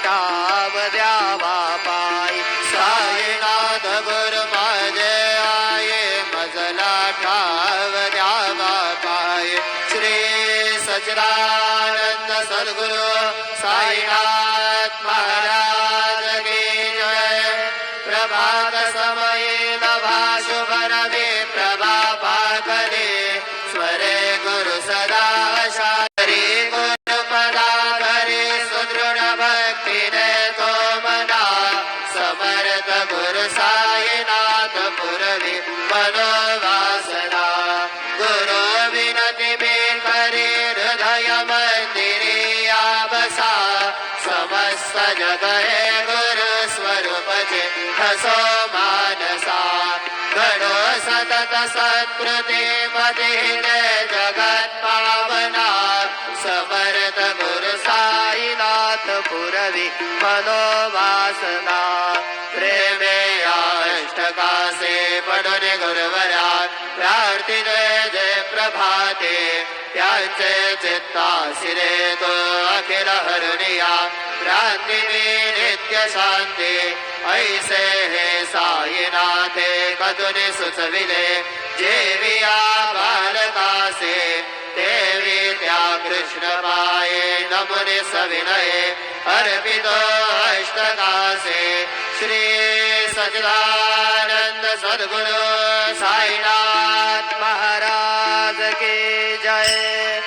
ठाव द्यावा पायी साईनाथ गुरु माझे आये मजला ठाव द्यावा पायी श्री सच्चिदानंद सद्गुरु साईनाथ महाराज की जय। प्रभात समये नभा शुभ नभे प्रभा पाखले स्वरे गुरु सदा शारी गुरु पदाधरे सुदृढ भक्ती ने तो मना समर्थ गुरु साईनाथ पुरवी मनोवासना गुरु विनती में करे हृदय मंदिरे आबसा समस्त जग हे गुरु स्वरूप हसो मानसा घडो सतत सत्कृते मध्ये जगत पावना समर्थ गुरु साईनाथ पुरवी मनोवासना प्रेमे अष्टकासे पडोने गुरुवरा प्रार्थित जय प्रभाते त्याचे चित्ता सिरे तो अखिल हरुनिया भ्रांती नित्य शांती ऐसे हे साईनाथे कधुनि सुचविले जेविया बालकासे देवी त्या कृष्ण पाये नमुने सविनये अर्पितो अष्टकासे श्री सच्चिदानंद सद्गुरु साईनाथ महाराज की जय।